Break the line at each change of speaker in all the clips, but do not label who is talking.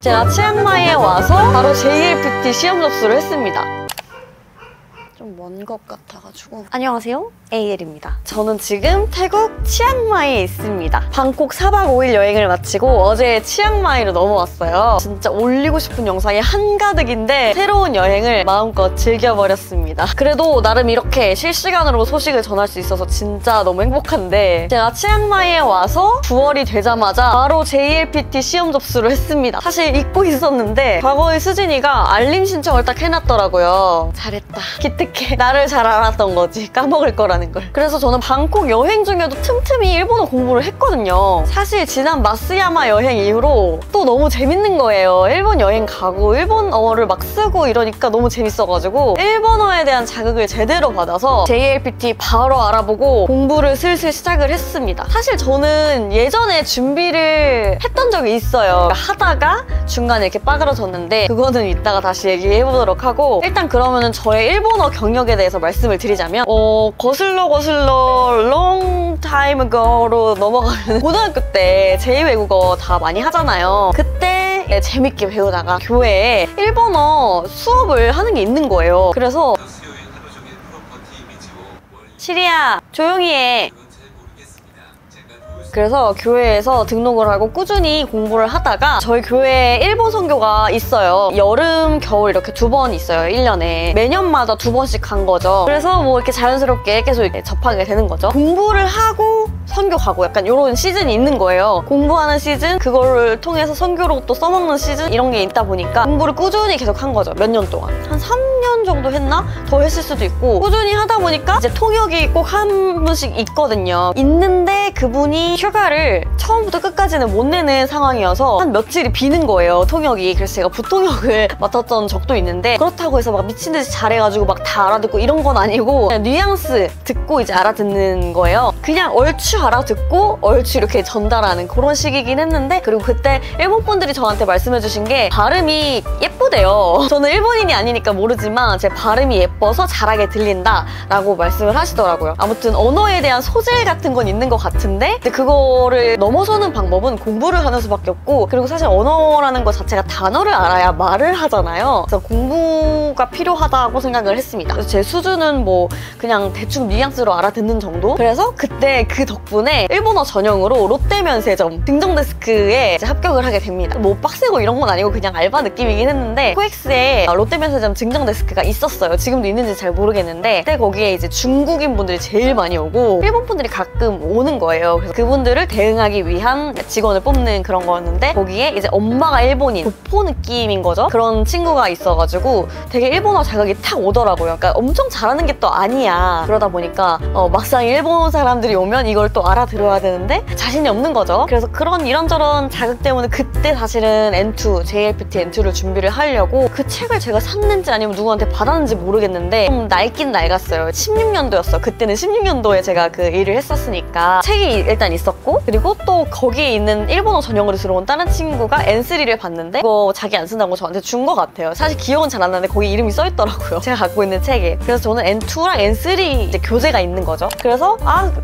제가 치앙마이에 와서 바로 JLPT 시험 접수를 했습니다. 좀 먼 것 같아가지고. 안녕하세요, AL입니다. 저는 지금 태국 치앙마이에 있습니다. 방콕 4박 5일 여행을 마치고 어제 치앙마이로 넘어왔어요. 진짜 올리고 싶은 영상이 한가득인데 새로운 여행을 마음껏 즐겨버렸습니다. 그래도 나름 이렇게 실시간으로 소식을 전할 수 있어서 진짜 너무 행복한데, 제가 치앙마이에 와서 9월이 되자마자 바로 JLPT 시험 접수를 했습니다. 사실 잊고 있었는데 과거의 수진이가 알림 신청을 딱 해놨더라고요. 잘했다. 기특해. 나를 잘 알았던 거지. 까먹을 거라는 걸. 그래서 저는 방콕 여행 중에도 틈틈이 일본어 공부를 했거든요. 사실 지난 마쓰야마 여행 이후로 또 너무 재밌는 거예요. 일본 여행 가고 일본어를 막 쓰고 이러니까 너무 재밌어가지고 일본어에 대한 자극을 제대로 받아서 JLPT 바로 알아보고 공부를 슬슬 시작을 했습니다. 사실 저는 예전에 준비를 했던 적이 있어요. 하다가 중간에 이렇게 빠그러졌는데 그거는 이따가 다시 얘기해보도록 하고, 일단 그러면은 저의 일본어 경력에 대해서 말씀을 드리자면 거슬러 long time ago로 넘어가면 고등학교 때 제2외국어 다 많이 하잖아요. 그때 재밌게 배우다가 교회에 일본어 수업을 하는 게 있는 거예요. 그래서 시리야 조용히 해. 그래서 교회에서 등록을 하고 꾸준히 공부를 하다가 저희 교회에 일본 선교가 있어요. 여름, 겨울 이렇게 2번 있어요, 1년에. 매년마다 2번씩 간 거죠. 그래서 뭐 이렇게 자연스럽게 계속 이렇게 접하게 되는 거죠. 공부를 하고 선교 가고 약간 이런 시즌이 있는 거예요. 공부하는 시즌, 그거를 통해서 선교로 또 써먹는 시즌, 이런 게 있다 보니까 공부를 꾸준히 계속 한 거죠. 몇 년 동안. 한 3년 정도 했나? 더 했을 수도 있고. 꾸준히 하다 보니까 이제 통역이 꼭 한 분씩 있거든요. 있는데 그분이 휴가를 처음부터 끝까지는 못 내는 상황이어서 한 며칠이 비는 거예요, 통역이. 그래서 제가 부통역을 맡았던 적도 있는데, 그렇다고 해서 막 미친듯이 잘해가지고 막 다 알아듣고 이런 건 아니고 그냥 뉘앙스 듣고 이제 알아듣는 거예요. 그냥 얼추 알아듣고 얼추 이렇게 전달하는 그런 식이긴 했는데, 그리고 그때 일본 분들이 저한테 말씀해주신 게 발음이 예쁘대요. 저는 일본인이 아니니까 모르지만 제 발음이 예뻐서 잘하게 들린다 라고 말씀을 하시더라고요. 아무튼 언어에 대한 소질 같은 건 있는 것 같은데, 근데 그거를 넘어서는 방법은 공부를 하는 수밖에 없고, 그리고 사실 언어라는 것 자체가 단어를 알아야 말을 하잖아요. 그래서 공부가 필요하다고 생각을 했습니다. 그래서 제 수준은 뭐 그냥 대충 뉘앙스로 알아듣는 정도? 그래서 그때 그 덕분에 일본어 전용으로 롯데면세점 등정데스크에 이제 합격을 하게 됩니다. 뭐 빡세고 이런 건 아니고 그냥 알바 느낌이긴 했는데, 코엑스에 롯데면세점 등정데스크가 있었어요. 지금도 있는지 잘 모르겠는데, 그때 거기에 이제 중국인 분들이 제일 많이 오고 일본 분들이 가끔 오는 거예요. 그래서 그분들을 대응하기 위한 직원을 뽑는 그런 거였는데, 거기에 이제 엄마가 일본인, 교포 느낌인 거죠. 그런 친구가 있어가지고 되게 일본어 자극이 탁 오더라고요. 그러니까 엄청 잘하는 게 또 아니야. 그러다 보니까 막상 일본 사람들이 오면 이걸 또 알아들어야 되는데 자신이 없는 거죠. 그래서 그런 이런저런 자극 때문에 그때 사실은 N2, JLPT N2를 준비를 하려고 그 책을 제가 샀는지 아니면 누구한테 받았는지 모르겠는데 좀 낡긴 낡았어요. 16년도였어. 그때는 16년도에 제가 그 일을 했었으니까 책이 일단 있었고, 그리고 또 거기에 있는 일본어 전용으로 들어온 다른 친구가 N3를 봤는데 그거 자기 안 쓴다고 저한테 준 것 같아요. 사실 기억은 잘 안 나는데 거기 이름이 써있더라고요, 제가 갖고 있는 책에. 그래서 저는 N2랑 N3 이제 교재가 있는 거죠. 그래서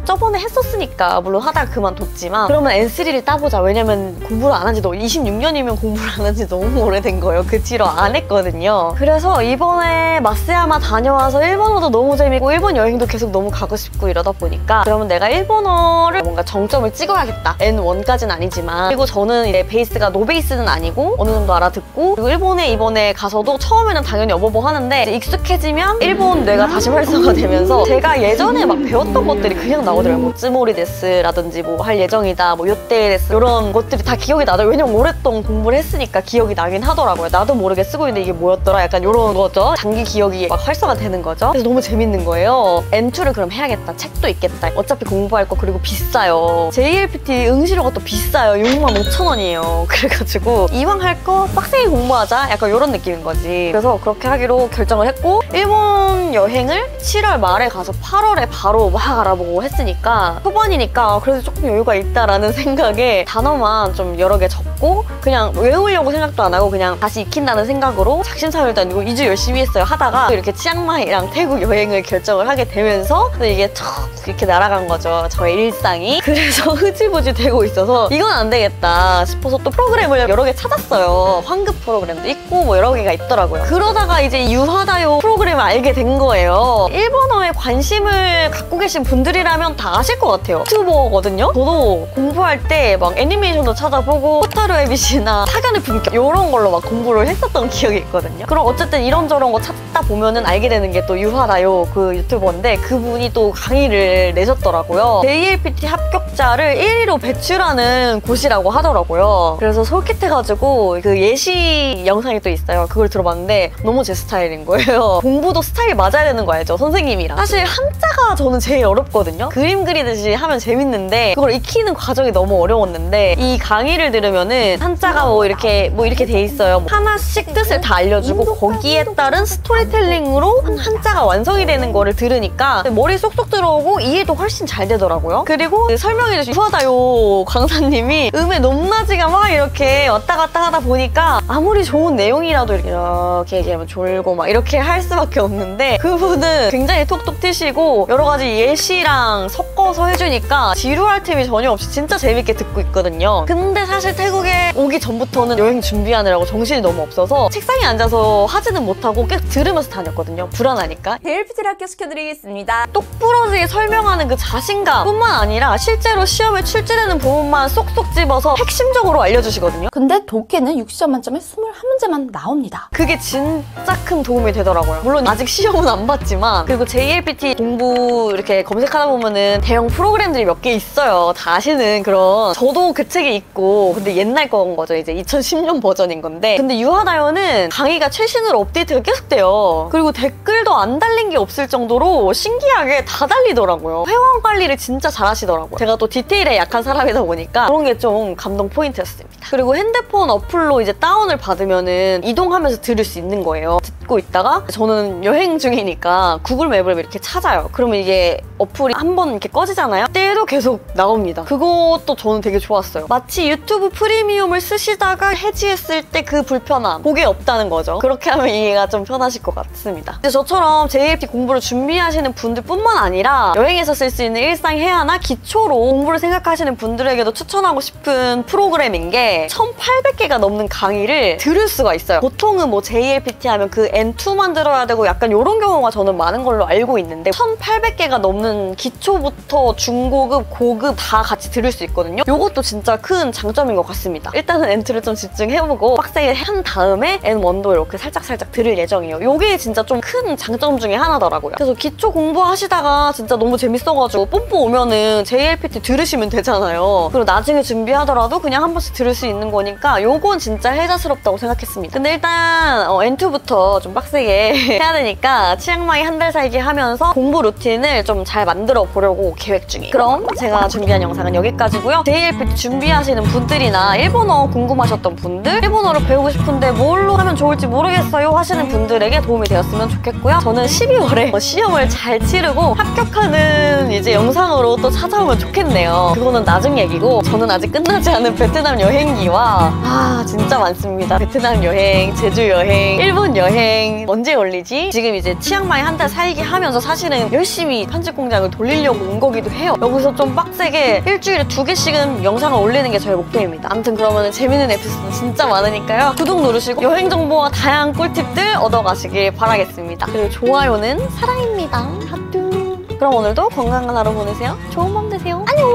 저번에 했었으니까, 물론 하다가 그만뒀지만 그러면 N3를 따보자. 왜냐면 공부를 안 한 지도 26년이면 공부를 안 한 지 너무 오래된 거예요. 그 뒤로 안 했거든요. 그래서 이번에 마쓰야마 다녀와서 일본어도 너무 재밌고 일본 여행도 계속 너무 가고 싶고 이러다 보니까, 그러면 내가 일본어를 뭔가 정점을 찍어야겠다. N1까지는 아니지만. 그리고 저는 이제 베이스가 노베이스는 아니고 어느 정도 알아듣고, 그리고 일본에 이번에 가서도 처음에는 당연히 어버버 하는데 이제 익숙해지면 일본 뇌가 다시 활성화되면서 제가 예전에 막 배웠던 것들이 그냥 나오더라고요. 뭐 쯔모리 데스라든지 뭐 할 예정이다, 뭐 요때 데스, 이런 것들이 다 기억이 나더라고요. 왜냐면 오랫동안 공부를 했으니까 기억이 나긴 하더라고요. 나도 모르게 쓰고 있는데 이게 뭐였더라, 약간 이런 거죠. 장기 기억이 막 활성화되는 거죠. 그래서 너무 재밌는 거예요. N2를 그럼 해야겠다. 책도 있겠다. 어차피 공부할 거, 그리고 비싸요. JLPT 응시료가 또 비싸요. 65,000원이에요. 그래가지고 이왕 할 거 빡세게 공부하자, 약간 이런 느낌인 거지. 그래서 그렇게 하기로 결정을 했고, 일본 여행을 7월 말에 가서 8월에 바로 막 알아보고 했으니까 초반 초반이니까 그래도 조금 여유가 있다라는 생각에 단어만 좀 여러 개 적고 그냥 외우려고 생각도 안 하고 그냥 다시 익힌다는 생각으로 작심삼일도 아니고 2주 열심히 했어요. 하다가 이렇게 치앙마이랑 태국 여행을 결정을 하게 되면서 이게 척 이렇게 날아간 거죠. 저의 일상이. 그래서 흐지부지 되고 있어서 이건 안 되겠다 싶어서 또 프로그램을 여러 개 찾았어요. 환급 프로그램도 있고 뭐 여러 개가 있더라고요. 그러다가 이제 유하다요 프로그램을 알게 된 거예요. 일본어에 관심을 갖고 계신 분들이라면 다 아실 것 같아요. 유튜버거든요. 저도 공부할 때 막 애니메이션도 찾아보고 호타루 에비시나 사견의 품격 이런 걸로 막 공부를 했었던 기억이 있거든요. 그럼 어쨌든 이런저런 거 찾다 보면은 알게 되는 게 또 유하다요 그 유튜버인데 그분이 또 강의를 내셨더라고요. JLPT 합격자를 1위로 배출하는 곳이라고 하더라고요. 그래서 솔깃해가지고 그 예시 영상이 또 있어요. 그걸 들어봤는데 너무 제 스타일인 거예요. 공부도 스타일이 맞아야 되는 거 알죠? 선생님이랑. 사실 한자가 저는 제일 어렵거든요. 그림 그리듯이 하면 재밌는데 그걸 익히는 과정이 너무 어려웠는데 이 강의를 들으면은 한자가 뭐 이렇게 돼 있어요. 뭐 하나씩 뜻을 다 알려주고 거기에 따른 스토리텔링으로 한자가 완성이 되는 거를 들으니까 머리에 쏙쏙 들어오고 이해도 훨씬 잘 되더라고요. 그리고 설명해주신 유하다요 강사님이 음의 높낮이가 막 이렇게 왔다 갔다 하다 보니까 아무리 좋은 내용이라도 이렇게 얘기하면 졸고 막 이렇게 할 수밖에 없는데 그분은 굉장히 톡톡 튀시고 여러 가지 예시랑 섞어서 해주니까 지루할 틈이 전혀 없이 진짜 재밌게 듣고 있거든요. 근데 사실 태국에 오기 전부터는 여행 준비하느라고 정신이 너무 없어서 책상에 앉아서 하지는 못하고 계속 들으면서 다녔거든요. 불안하니까.
JLPT를 합격시켜드리겠습니다.
똑부러지게 설명하는 그 자신감 뿐만 아니라 실제로 시험에 출제되는 부분만 쏙쏙 집어서 핵심적으로 알려주시거든요.
근데 독해는 60점 만점에 21문제만 나옵니다.
그게 진짜 큰 도움이 되더라고요. 물론 아직 시험은 안 봤지만 그리고 JLPT 공부 이렇게 검색하다 보면은 대형 프로그램들이 몇 개 있어요. 다 아시는 그런. 저도 그 책이 있고 근데 옛날 건 거죠. 이제 2010년 버전인 건데 근데 유하다요는 강의가 최신으로 업데이트가 계속 돼요. 그리고 댓글도 안 달린 게 없을 정도로 신기하게 다 달리더라고요. 회원 관리를 진짜 잘 하시더라고요. 제가 또 디테일에 약한 사람이다 보니까 그런 게 좀 감동 포인트였습니다. 그리고 핸드폰 어플로 이제 다운을 받으면은 이동하면서 들을 수 있는 거예요. 듣고 있다가 저는 여행 중이니까 구글 맵을 이렇게 찾아요. 그러면 이게 어플이 한번 이렇게 꺼지잖아요. 그때도 계속 나옵니다. 그것도 저는 되게 좋았어요. 마치 유튜브 프리미엄을 쓰시다가 해지했을 때 그 불편함 그게 없다는 거죠. 그렇게 하면 이해가 좀 편하실 것 같습니다. 근데 저처럼 JLPT 공부를 준비하시는 분들 뿐만 아니라 여행에서 쓸 수 있는 일상 회화나 기초로 공부를 생각하시는 분들에게도 추천하고 싶은 프로그램인 게 1800개가 넘는 강의를 들을 수가 있어요. 보통은 뭐 JLPT 하면 그 N2만 들어야 되고 약간 이런 경우가 저는 많은 걸로 알고 있는데 1800개가 넘는 기초부터 중고급, 고급 다 같이 들을 수 있거든요. 이것도 진짜 큰 장점인 것 같습니다. 일단은 N2를 좀 집중해보고 빡세게 한 다음에 N1도 이렇게 살짝살짝 들을 예정이에요. 이게 진짜 좀 큰 장점 중에 하나더라고요. 그래서 기초 공부하시다가 진짜 너무 재밌어가지고 뽐뿌 오면은 JLPT 들으시면 되잖아요. 그리고 나중에 준비하더라도 그냥 한 번씩 들을 수 있는 거니까 요건 진짜 혜자스럽다고 생각했습니다. 근데 일단 N2부터 좀 빡세게 해야 되니까 치앙마이 한 달 살기 하면서 공부 루틴을 좀 잘 만들어 보려고 계획 중이에요. 그럼 제가 준비한 영상은 여기까지고요. JLPT 준비하시는 분들이나 일본어 궁금하셨던 분들, 일본어를 배우고 싶은데 뭘로 하면 좋을지 모르겠어요 하시는 분들에게 도움이 되었으면 좋겠고요. 저는 12월에 시험을 잘 치르고 합격하는 이제 영상으로 또 찾아오면 좋겠네요. 그거는 나중 얘기고 저는 아직 끝나지 않은 베트남 여행기와 진짜 많습니다. 베트남 여행, 제주 여행, 일본 여행 언제 올리지? 지금 이제 치앙마이 한 달 살기 하면서 사실은 열심히 편집 공장을 돌리려고 온 거기도 해요. 여기서 좀 빡세게 일주일에 2개씩은 영상을 올리는 게 저의 목표입니다. 아무튼 그러면 재밌는 에피소드 진짜 많으니까요. 구독 누르시고 여행 정보와 다양한 꿀팁들 얻어가시길 바라겠습니다. 그리고 좋아요는 사랑입니다. 하뚜. 그럼 오늘도 건강한 하루 보내세요. 좋은 밤 되세요. 안녕.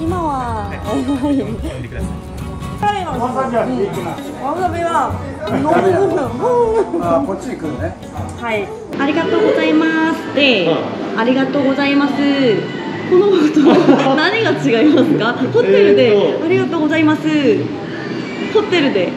이마와.
わさびは平気なの。
わさびは
こっちに来るね。
はい、ありがとうございますで、ありがとうございます。このこと何が違いますか？ホテルで、ありがとうございます。ホテルで。